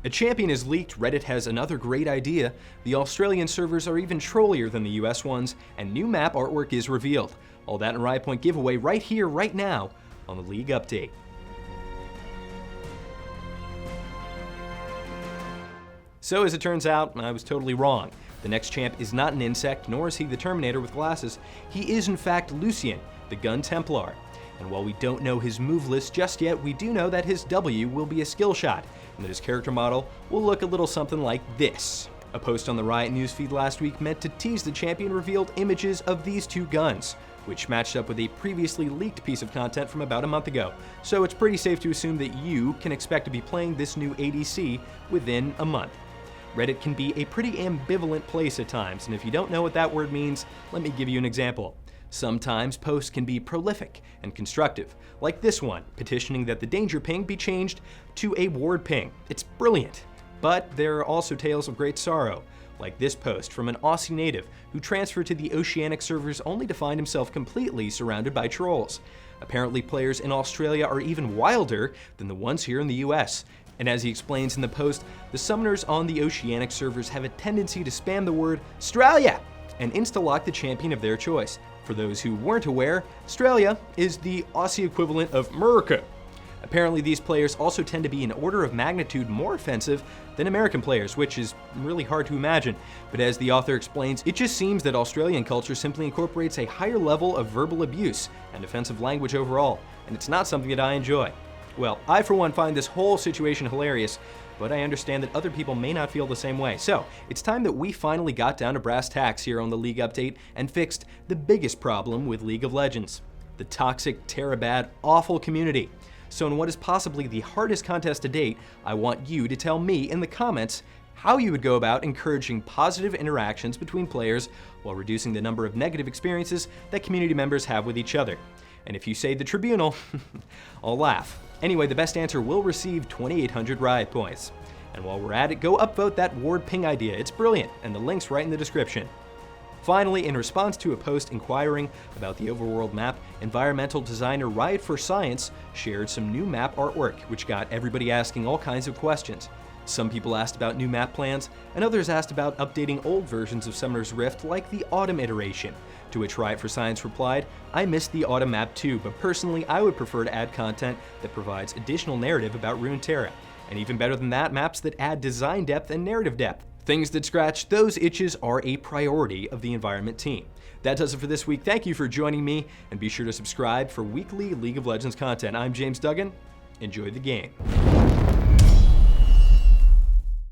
A champion is leaked, Reddit has another great idea, the Australian servers are even trollier than the US ones, and new map artwork is revealed. All that in Riot Point giveaway right here, right now, on the League Update. So as it turns out, I was totally wrong. The next champ is not an insect, nor is he the Terminator with glasses. He is in fact Lucian, the Gun Templar. And while we don't know his move list just yet, we do know that his W will be a skill shot, and that his character model will look a little something like this. A post on the Riot newsfeed last week meant to tease the champion revealed images of these two guns, which matched up with a previously leaked piece of content from about a month ago. So it's pretty safe to assume that you can expect to be playing this new ADC within a month. Reddit can be a pretty ambivalent place at times, and if you don't know what that word means, let me give you an example. Sometimes posts can be prolific and constructive, like this one, petitioning that the danger ping be changed to a ward ping. It's brilliant. But there are also tales of great sorrow, like this post from an Aussie native who transferred to the Oceanic servers only to find himself completely surrounded by trolls. Apparently players in Australia are even wilder than the ones here in the US. And as he explains in the post, the summoners on the Oceanic servers have a tendency to spam the word Australia and insta-lock the champion of their choice. For those who weren't aware, Australia is the Aussie equivalent of America. Apparently these players also tend to be an order of magnitude more offensive than American players, which is really hard to imagine. But as the author explains, it just seems that Australian culture simply incorporates a higher level of verbal abuse and offensive language overall, and it's not something that I enjoy. Well, I for one find this whole situation hilarious, but I understand that other people may not feel the same way. So, it's time that we finally got down to brass tacks here on the League Update and fixed the biggest problem with League of Legends: the toxic, terabad, awful community. So in what is possibly the hardest contest to date, I want you to tell me in the comments how you would go about encouraging positive interactions between players while reducing the number of negative experiences that community members have with each other. And if you say the tribunal, I'll laugh. Anyway, the best answer will receive 2,800 Riot Points. And while we're at it, go upvote that ward ping idea. It's brilliant, and the link's right in the description. Finally, in response to a post inquiring about the overworld map, environmental designer Riot for Science shared some new map artwork, which got everybody asking all kinds of questions. Some people asked about new map plans, and others asked about updating old versions of Summoner's Rift like the Autumn iteration. To which Riot for Science replied, "I missed the Autumn map too, but personally I would prefer to add content that provides additional narrative about Runeterra. And even better than that, maps that add design depth and narrative depth. Things that scratch those itches are a priority of the environment team." That does it for this week. Thank you for joining me, and be sure to subscribe for weekly League of Legends content. I'm James Duggan. Enjoy the game.